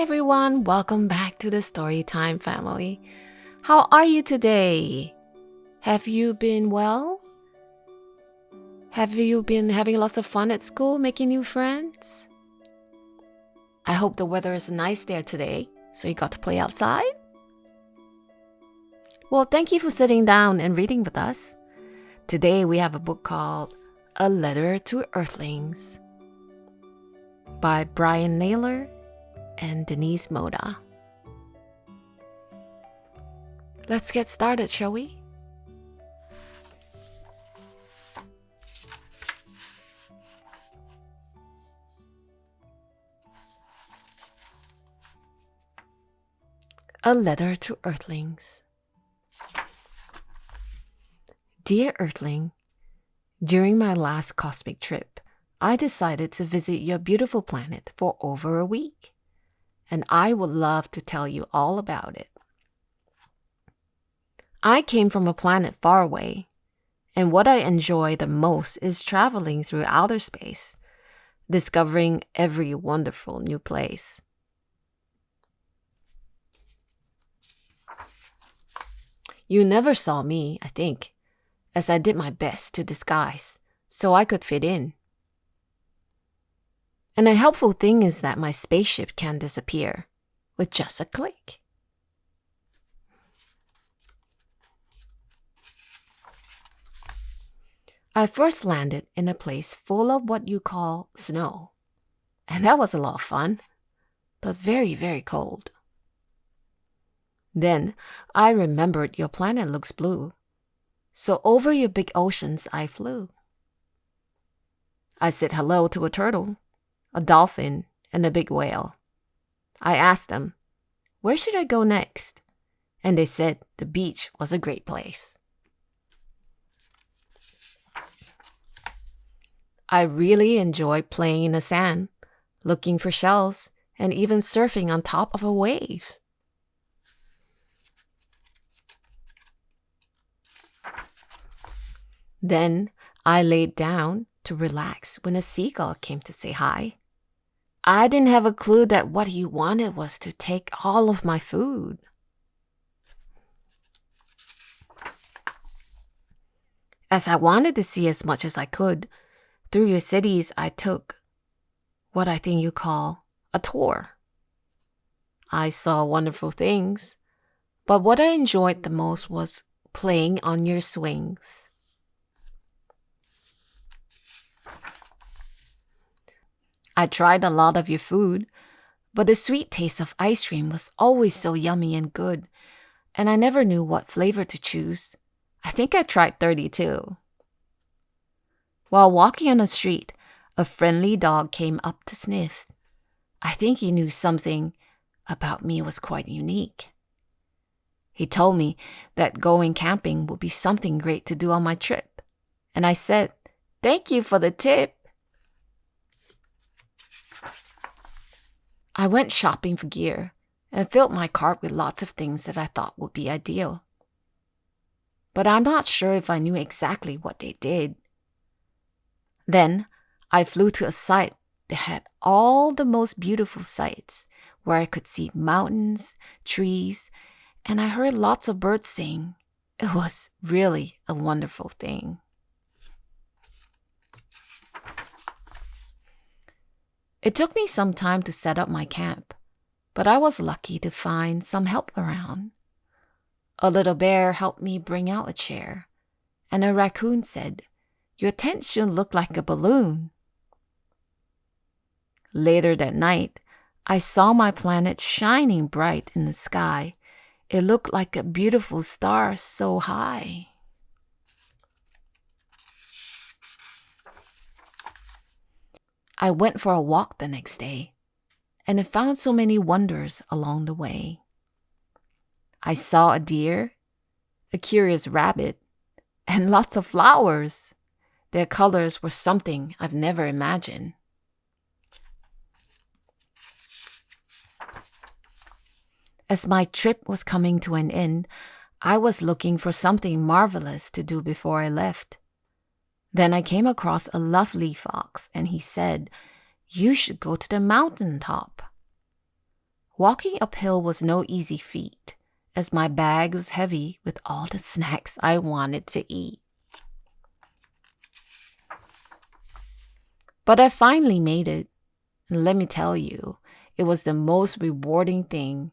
everyone, welcome back to the Storytime family. How are you today? Have you been well? Have you been having lots of fun at school, making new friends? I hope the weather is nice there today, so you got to play outside. Well, thank you for sitting down and reading with us. Today we have a book called A Letter to Earthlings by Brian Naylor and Denise Moda. Let's get started, shall we? A Letter to Earthlings. Dear Earthling, during my last cosmic trip, I decided to visit your beautiful planet for over a week, and I would love to tell you all about it. I came from a planet far away, and what I enjoy the most is traveling through outer space, discovering every wonderful new place. You never saw me, I think, as I did my best to disguise so I could fit in. And a helpful thing is that my spaceship can disappear with just a click. I first landed in a place full of what you call snow, and that was a lot of fun, but very, very cold. Then I remembered your planet looks blue, so over your big oceans I flew. I said hello to a turtle, a dolphin, and a big whale. I asked them, where should I go next? And they said the beach was a great place. I really enjoyed playing in the sand, looking for shells, and even surfing on top of a wave. Then I laid down to relax when a seagull came to say hi. I didn't have a clue that what he wanted was to take all of my food. As I wanted to see as much as I could, through your cities I took what I think you call a tour. I saw wonderful things, but what I enjoyed the most was playing on your swings. I tried a lot of your food, but the sweet taste of ice cream was always so yummy and good, and I never knew what flavor to choose. I think I tried 32. While walking on the street, a friendly dog came up to sniff. I think he knew something about me was quite unique. He told me that going camping would be something great to do on my trip, and I said, "Thank you for the tip." I went shopping for gear and filled my cart with lots of things that I thought would be ideal. But I'm not sure if I knew exactly what they did. Then I flew to a site that had all the most beautiful sights, where I could see mountains, trees, and I heard lots of birds sing. It was really a wonderful thing. It took me some time to set up my camp, but I was lucky to find some help around. A little bear helped me bring out a chair, and a raccoon said, "Your tent should look like a balloon." Later that night, I saw my planet shining bright in the sky. It looked like a beautiful star so high. I went for a walk the next day, and I found so many wonders along the way. I saw a deer, a curious rabbit, and lots of flowers. Their colors were something I've never imagined. As my trip was coming to an end, I was looking for something marvelous to do before I left. Then I came across a lovely fox, and he said, "You should go to the mountain top." Walking uphill was no easy feat, as my bag was heavy with all the snacks I wanted to eat. But I finally made it, and let me tell you, it was the most rewarding thing,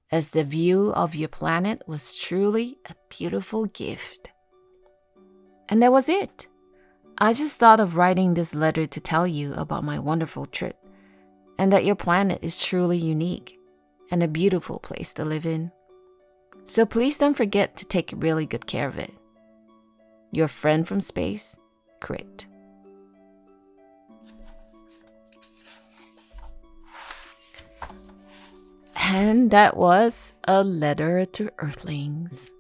as the view of your planet was truly a beautiful gift. And that was it. I just thought of writing this letter to tell you about my wonderful trip, and that your planet is truly unique and a beautiful place to live in. So please don't forget to take really good care of it. Your friend from space, Crit. And that was a letter to Earthlings.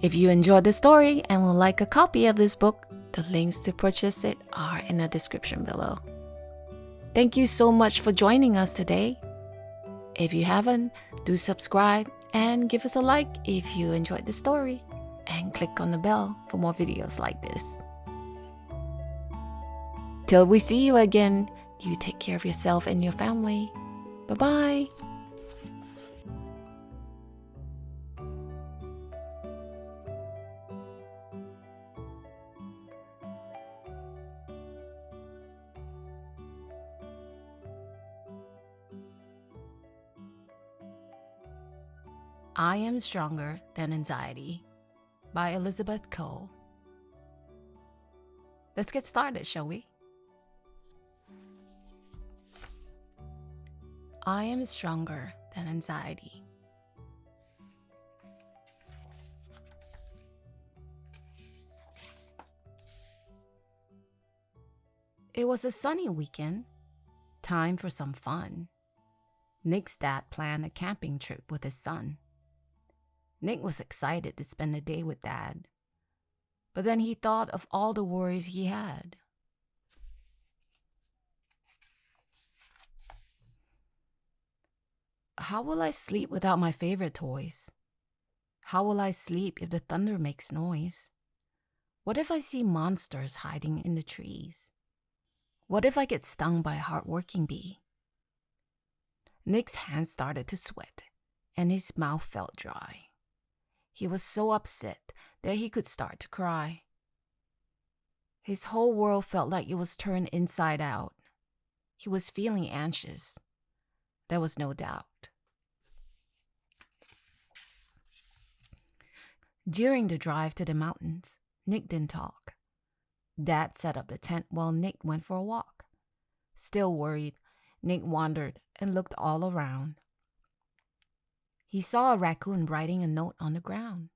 If you enjoyed the story and would like a copy of this book, the links to purchase it are in the description below. Thank you so much for joining us today. If you haven't, do subscribe and give us a like if you enjoyed the story, and click on the bell for more videos like this. Till we see you again, you take care of yourself and your family. Bye-bye. I Am Stronger Than Anxiety by Elizabeth Cole. Let's get started, shall we? I am stronger than anxiety. It was a sunny weekend, time for some fun. Nick's dad planned a camping trip with his son. Nick was excited to spend the day with Dad, but then he thought of all the worries he had. How will I sleep without my favorite toys? How will I sleep if the thunder makes noise? What if I see monsters hiding in the trees? What if I get stung by a hard-working bee? Nick's hands started to sweat, and his mouth felt dry. He was so upset that he could start to cry. His whole world felt like it was turned inside out. He was feeling anxious. There was no doubt. During the drive to the mountains, Nick didn't talk. Dad set up the tent while Nick went for a walk. Still worried, Nick wandered and looked all around. He saw a raccoon writing a note on the ground.